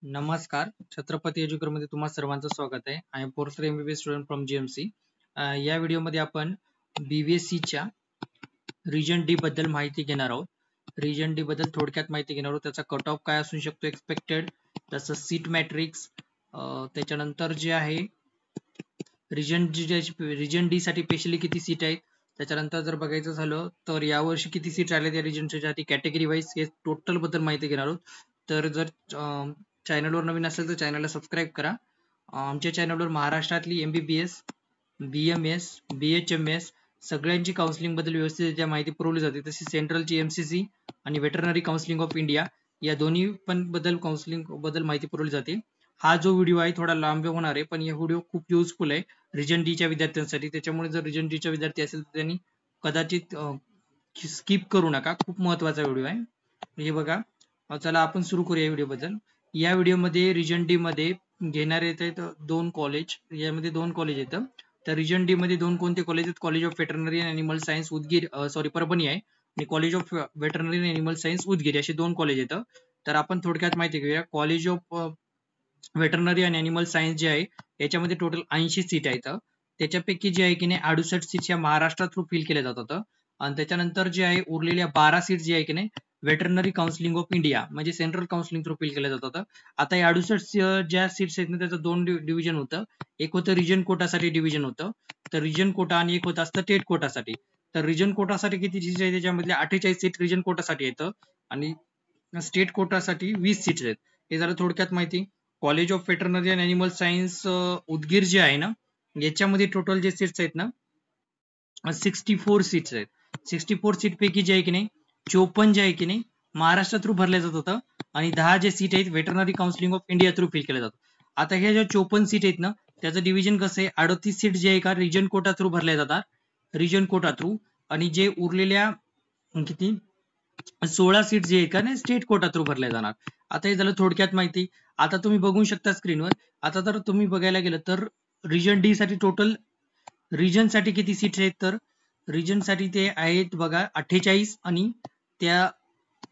नमस्कार. छत्रपती एज्युकेटर मध्ये तुम्हा सर्वांचं स्वागत आहे. I am fourth MBBS student from GMC. या व्हिडिओमध्ये आपण BVSC च्या रिजन डी बद्दल माहिती घेणार आहोत. रिजन डी बद्दल थोडक्यात माहिती घेणार आहोत. त्याचा कट ऑफ काय असू शकतो एक्सपेक्टेड, त्याचं सीट मॅट्रिक्स, त्याच्यानंतर जे आहे रिजन डी साठी स्पेशली किती सीट आहेत, त्याच्यानंतर जर बघायचं झालं तर यावर्षी किती सीट आले त्या रिजनसाठी कॅटेगरी वाईज हे टोटल बद्दल माहिती घेणार आहोत. तर जर चॅनलवर नवीन असेल तर चॅनलला सबस्क्राईब करा. आमच्या चॅनलवर महाराष्ट्रातली MBBS, BMS, BHMS सगळ्यांची काउन्सिलिंग बद्दल व्यवस्थित माहिती पुरवली जाते. तशी सेंट्रलची MCC आणि वेटरनरी काउन्सिलिंग ऑफ इंडिया या दोन्ही पण बद्दल काउन्सिलिंग बद्दल माहिती पुरवली जाते. हा जो व्हिडिओ आहे थोडा लांब होणार आहे, पण हा व्हिडिओ खूप युजफुल आहे रिजन डी च्या विद्यार्थ्यांसाठी. त्याच्यामुळे जर रिजन डी चा विद्यार्थी असेल तर त्यांनी कदाचित स्किप करू नका. खूप महत्वाचा व्हिडिओ आहे. हे बघा, चला आपण सुरू करूया व्हिडिओ बद्दल. या व्हिडिओमध्ये रिजन डी मध्ये घेणार आहेत दोन कॉलेज. यामध्ये दोन कॉलेज येतं. तर रिजन डी मध्ये दोन कोणते कॉलेज आहेत? College of veterinary and animal science Udgir, Parbhani आहे, आणि college of veterinary and animal science Udgir, असे दोन कॉलेज येतं. तर आपण थोडक्यात माहिती घेऊया. College of veterinary and animal science जे आहे याच्यामध्ये टोटल 80 सीट आहेत. त्याच्यापैकी जे आहे की नाही 68 सीट या महाराष्ट्रात थ्रू फिल केल्या जातात, आणि त्याच्यानंतर जे आहे उरलेल्या 12 सीट जे आहे की नाही वेटरनरी काउन्सिलिंग ऑफ इंडिया म्हणजे सेंट्रल काउन्सिलिंग थ्रू फिल केल्या जातात. आता या 68 ज्या सीट्स आहेत ना त्याचं दोन डिव्हिजन होतं. एक होतं रिजन कोटासाठी डिव्हिजन होतं, तर रिजन कोटा, आणि एक होतं असतं स्टेट कोटासाठी. तर रिजन कोटासाठी किती सीट आहे? त्याच्यामधले 48 सीट रिजन कोटासाठी येतं, आणि स्टेट कोटासाठी 20 सीट आहेत. हे झालं थोडक्यात माहिती. College of veterinary and animal science Udgir जे आहे ना याच्यामध्ये टोटल जे सीट्स आहेत ना 64 सीट्स आहेत. 64 सीट पैकी जे आहे की नाही 54 जे आहे की नाही महाराष्ट्र थ्रू भरल्या जात होतं, आणि 10 जे सीट आहेत veterinary counselling of India through fill केल्या जातात. आता ह्या ज्या 54 सीट आहेत ना त्याचं डिव्हिजन कसं आहे? 38 सीट जे आहे का रिजन कोटा थ्रू भरल्या जातात, रिजन कोटा थ्रू, आणि जे उरलेल्या किती 16 सीट जे आहे का नाही स्टेट कोटा थ्रू भरल्या जाणार. आता हे झालं थोडक्यात माहिती. आता तुम्ही बघू शकता स्क्रीनवर. आता जर तुम्ही बघायला गेलं तर रिजन डी साठी टोटल रिजन साठी किती सीट आहेत? तर रिजन साठी ते आहेत बघा 48, आणि त्या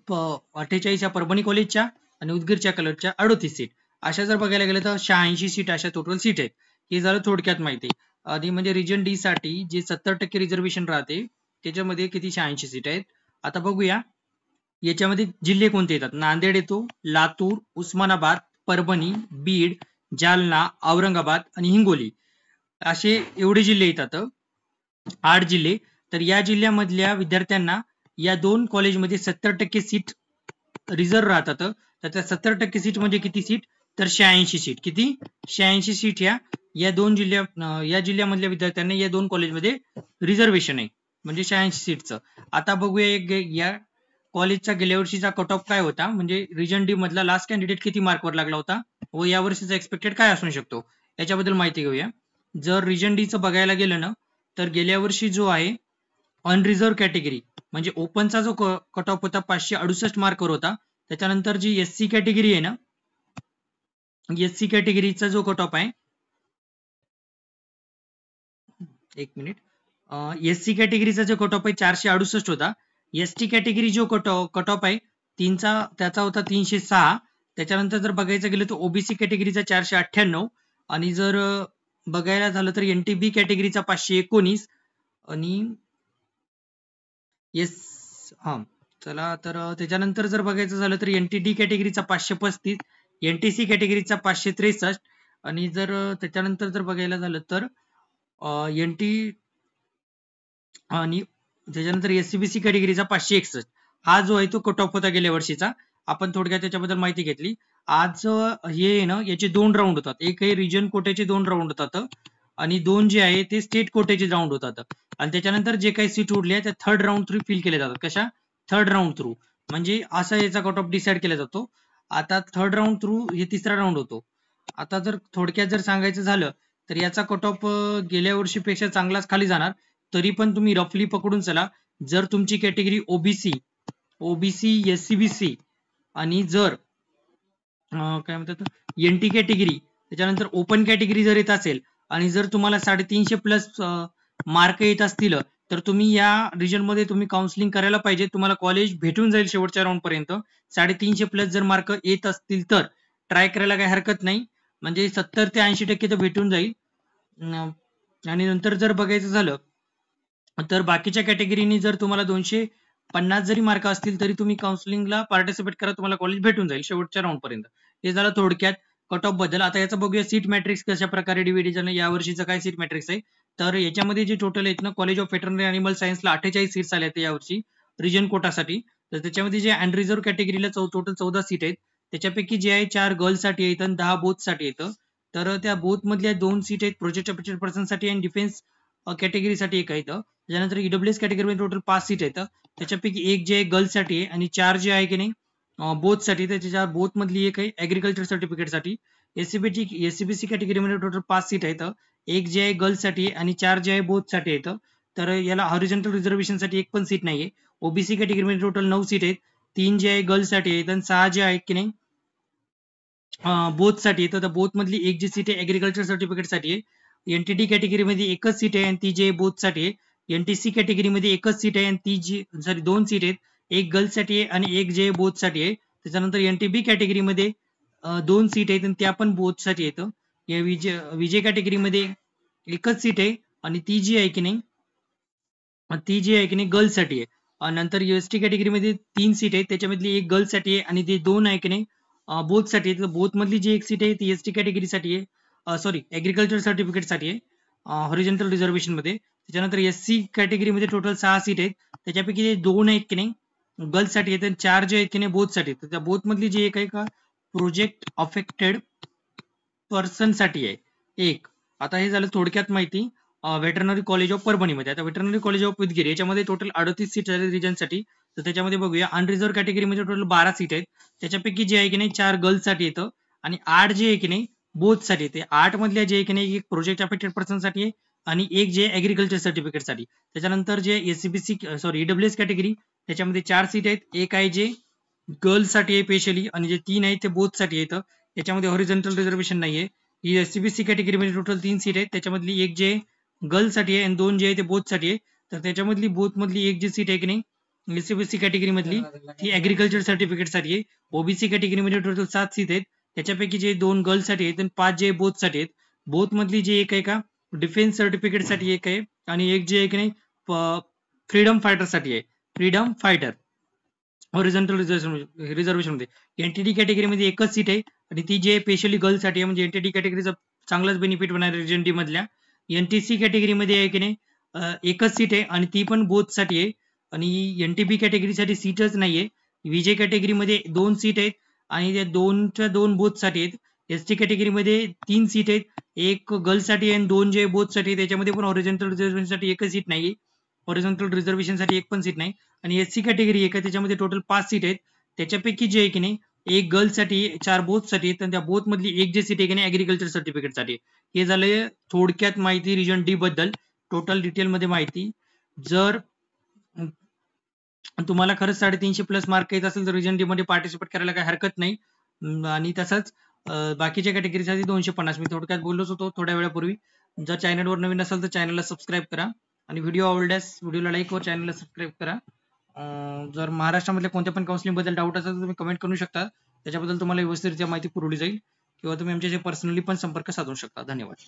48 या परभणी कॉलेजच्या आणि उदगीरच्या कॉलेजच्या 38 सीट. अशा जर बघायला गेलं तर 86 सीट अशा टोटल सीट आहेत. हे झालं थोडक्यात माहिती. आणि म्हणजे रिजन डी साठी जे 70% रिझर्वेशन राहते त्याच्यामध्ये किती 86 सीट आहेत. आता बघूया याच्यामध्ये जिल्हे कोणते येतात. नांदेड येतो, लातूर, उस्मानाबाद, परभणी, बीड, जालना, औरंगाबाद आणि हिंगोली असे एवढे जिल्हे येतात, 8 जिल्हे. तर या जिल्ह्यामधल्या विद्यार्थ्यांना या दोन कॉलेजमध्ये 70% सीट रिझर्व्ह राहतात. तर त्या 70% सीट म्हणजे किती सीट? तर 86 सीट. किती? 86 सीट या दोन या जिल्ह्यामधल्या विद्यार्थ्यांना या दोन कॉलेजमध्ये रिझर्वेशन आहे, म्हणजे 86 सीटचं. आता बघूया या कॉलेजचा गेल्या वर्षीचा कट ऑफ काय होता, म्हणजे रिजन डी मधला लास्ट कॅन्डिडेट किती मार्कवर लागला होता व या वर्षीचा एक्सपेक्टेड काय असू शकतो याच्याबद्दल माहिती घेऊया. जर रिजन डीचं बघायला गेलं ना तर गेल्या वर्षी जो आहे अनरिझर्व्ह कॅटेगरी म्हणजे ओपनचा जो कट ऑफ होता 568 मार्कवर होता. त्याच्यानंतर जी SC कॅटेगरी आहे ना, SC कॅटेगरीचा जो कट ऑफ आहे, एक मिनिट, SC कॅटेगरीचा जो कट ऑफ आहे 468 होता. ST कॅटेगरी जो कट ऑफ आहे त्याचा होता 306. त्याच्यानंतर जर बघायचं गेलं तर OBC कॅटेगरीचा 498, आणि जर बघायला झालं तर NTB कॅटेगरीचा 519, आणि चला तर त्याच्यानंतर जर बघायचं झालं तर NTD कॅटेगरीचा 535, NTC कॅटेगरीचा 563, आणि जर त्याच्यानंतर जर बघायला झालं तर आणि त्याच्यानंतर SCBC कॅटेगरीचा 561. हा जो आहे तो कट ऑफ होता गेल्या वर्षीचा. आपण थोडक्यात त्याच्याबद्दल माहिती घेतली. आज हे ना याचे 2 राऊंड होतात. एक आहे रिजन कोट्याचे 2 राऊंड होतात, आणि 2 जे आहे ते स्टेट कोट्याचे राऊंड होतात. आणि त्याच्यानंतर जे काही सीट उरल्या त्या थर्ड राऊंड थ्रू फिल केल्या जातात. कशा? थर्ड राऊंड थ्रू, म्हणजे असा याचा कट ऑफ डिसाइड केला जातो. आता थर्ड राऊंड थ्रू हे तिसरा राऊंड होतो. आता जर थोडक्यात जर सांगायचं झालं तर याचा कट ऑफ गेल्या वर्षीपेक्षा चांगलाच खाली जाणार. तरी पण तुम्ही रफली पकडून चला, जर तुमची कॅटेगरी ओबीसी, SCBC, आणि जर काय म्हणतात NT कॅटेगरी, त्याच्यानंतर ओपन कॅटेगरी जर येत असेल, आणि जर तुम्हाला 350 प्लस मार्क येत असतील तर तुम्ही या रिजन मध्ये तुम्ही काउन्सिलिंग करायला पाहिजे. तुम्हाला कॉलेज भेटून जाईल शेवटच्या राऊंड पर्यंत. 350 प्लस जर मार्क येत असतील तर ट्राय करायला काही हरकत नाही, म्हणजे 70 ते 80% तर भेटून जाईल. आणि नंतर जर बघायचं झालं तर बाकीच्या कॅटेगरीनी जर तुम्हाला 250 जरी मार्क असतील तरी तुम्ही काउन्सिलिंगला पार्टिसिपेट करा, तुम्हाला कॉलेज भेटून जाईल शेवटच्या राऊंड पर्यंत. हे झालं थोडक्यात कट ऑफ बद्दल. आता याचं बघूया सीट मॅट्रिक्स कशा प्रकारे डिव्हिड झालं, या वर्षीचं काय सीट मॅट्रिक्स आहे. तर याच्यामध्ये जे टोटल आहेत ना, कॉलेज ऑफ वेटरनरी अॅनिमल सायन्सला 48 सीट्स आल्या आहेत यावर्षी रिजन कोटासाठी. तर त्याच्यामध्ये जे अनरिझर्व कॅटेगरीला टोटल 14 सीट आहेत, त्याच्यापैकी जे आहे 4 गर्ल्ससाठी आहेत आणि 10 बोथसाठी येतं. तर त्या बोथ मधल्या 2 सीट आहेत प्रोजेक्ट अपेक्टेड पर्सनसाठी आणि डिफेन्स कॅटेगरीसाठी एक आहे. त्याच्यानंतर ईडब्ल्यूएस कॅटेगरीमध्ये टोटल 5 सीट आहेत, त्याच्यापैकी एक जे आहे गर्ल्ससाठी आहे आणि 4 जे आहे की नाही बोथसाठी. त्याच्या बोथ मधली एक आहे ऍग्रिकल्चर सर्टिफिकेटसाठी. एससीबीसी कॅटेगरीमध्ये टोटल 5 सीट आहेत, एक जे आहे गर्ल्ससाठी आणि 4 जे आहे बोथसाठी येतं. तर याला हॉरिझॉन्टल रिझर्वेशनसाठी एक पण सीट नाहीये. ओबीसी कॅटेगरीमध्ये टोटल 9 सीट आहेत, 3 जे आहे गर्ल्ससाठी आहेत आणि 6 जे आहेत की नाही बोथसाठी येतं. तर बोथ मधली एक जी सीट आहे ऍग्रिकल्चर सर्टिफिकेटसाठी आहे. एनटीटी कॅटेगरीमध्ये एकच सीट आहे आणि ती जे बोथसाठी आहे. एनटीसी कॅटेगरीमध्ये एकच सीट आहे आणि ती जी 2 सीट आहेत, एक गर्ल्ससाठी आहे आणि एक जे बोथसाठी आहे. त्याच्यानंतर एनटीबी कॅटेगरीमध्ये 2 सीट आहेत आणि त्या पण बोथसाठी येतं. या विजय कॅटेगरीमध्ये एकच सीट आहे आणि ती जी आहे की नाही गर्ल्ससाठी आहे. नंतर एसटी कॅटेगरीमध्ये 3 सीट आहेत, त्याच्यामधली एक गर्ल्ससाठी आहे आणि ते 2 आहे की नाही बोथसाठी आहे. बोथ मधली जी एक सीट आहे ती एसटी कॅटेगरीसाठी आहे, सॉरी ऍग्रिकल्चर सर्टिफिकेटसाठी आहे हॉरिझॉन्टल रिझर्वेशन मध्ये. त्याच्यानंतर एससी कॅटेगरीमध्ये टोटल 6 सीट आहेत, त्याच्यापैकी 2 आहेत की नाही गर्ल्ससाठी आहेत आणि 4 जे आहेत की नाही बोथसाठी. तर त्या बोथ मधली जी एक आहे का प्रोजेक्ट अफेक्टेड पर्सन साठी आहे एक. आता हे झालं थोडक्यात माहिती वेटरनरी कॉलेज ऑफ परभणीमध्ये. आता वेटरनरी कॉलेज ऑफ उदगीर याच्यामध्ये टोटल 38 सीट आहेत रिजनसाठी. तर त्याच्यामध्ये बघूया अनरिझर्व कॅटेगरीमध्ये टोटल 12 सीट आहेत, त्याच्यापैकी जे आहे की नाही 4 गर्ल्ससाठी येतं आणि 8 जे आहे की नाही बोथसाठी येते. 8 मधल्या जे आहे की नाही एक प्रोजेक्ट अफेक्टेड पर्सनसाठी आहे आणि एक जे ऍग्रिकल्चर सर्टिफिकेटसाठी. त्याच्यानंतर जे एससीबीसी सॉरी ईडब्ल्यूएस कॅटेगरी त्याच्यामध्ये 4 सीट आहेत, एक आहे जे गर्ल्ससाठी आहे स्पेशली आणि जे 3 आहेत ते बोथसाठी येतं. त्याच्यामध्ये हॉरिझॉन्टल रिझर्वेशन नाहीये. ही एससीबीसी कॅटेगरीमध्ये टोटल 3 सीट आहेत, त्याच्यामधली एक जे गर्ल्ससाठी आहे आणि 2 जे आहे ते बोथसाठी आहे. तर त्याच्यामधली बोथ मधली एक जी सीट आहे की नाही एससीबीसी कॅटेगरी मधली ती ऍग्रिकल्चर सर्टिफिकेटसाठी आहे. ओबीसी कॅटेगरीमध्ये टोटल 7 सीट आहेत, त्याच्यापैकी जे 2 गर्ल्ससाठी आहेत आणि 5 जे बोथसाठी आहेत. बोथ मधली जी एक आहे का डिफेन्स सर्टिफिकेटसाठी एक आहे आणि एक जे आहे की नाही फ्रीडम फायटरसाठी आहे, फ्रीडम फायटर हॉरिझॉन्टल रिझर्वेशन मध्ये. एनटीटी कॅटेगरीमध्ये एकच सीट आहे आणि ती जे स्पेशली गर्ल्ससाठी आहे, म्हणजे एनटीटी कॅटेगरीचा चांगलाच बेनिफिट होणार आहे रीजन डी मधल्या. एनटीसी कॅटेगरीमध्ये आहे की नाही एकच सीट आहे आणि ती पण बोथसाठी आहे आणि एनटीबी कॅटेगरीसाठी सीटच नाहीये. विजय कॅटेगरीमध्ये 2 सीट आहेत आणि त्या 2 बोथसाठी आहेत. एसटी कॅटेगरीमध्ये 3 सीट आहेत, एक गर्ल्ससाठी आणि 2 जे बोथसाठी. त्याच्यामध्ये पण हॉरिझॉन्टल रिझर्वेशनसाठी एकच सीट नाही, हॉरिझॉन्टल रिझर्वेशनसाठी एक पण सीट नाही. आणि एससी कॅटेगरी एक आहे, त्याच्यामध्ये टोटल 5 सीट आहेत, त्याच्यापैकी जे आहे की नाही एक गर्ल्ससाठी 4 बोथसाठी आणि त्या बोथ मधली एक जे सीट आहे की नाही ऍग्रिकल्चर सर्टिफिकेटसाठी. हे झाले थोडक्यात माहिती रिजन डी बद्दल, टोटल डिटेल मध्ये माहिती. जर तुम्हाला खरंच 350+ मार्क येत असेल तर रिजन डी मध्ये पार्टिसिपेट करायला काही हरकत नाही. आणि तसंच बाकीच्या कॅटेगरीसाठी 250. मी थोडक्यात बोललोच होतो थोड्या वेळापूर्वी. जर चॅनलवर नवीन असेल तर चॅनलला सबस्क्राईब करा आणि व्हिडिओ आवडल्यास व्हिडिओला लाईक व चॅनलला सबस्क्राईब करा. जर महाराष्ट्रामधल्या कोणत्या पण काउन्सिलिंग बद्दल डाऊट असेल तर तुम्ही कमेंट करू शकता, त्याच्याबद्दल तुम्हाला व्यवस्थितरित्या माहिती पुरवली जाईल किंवा तुम्ही आमच्याशी पर्सनली पण संपर्क साधू शकता. धन्यवाद.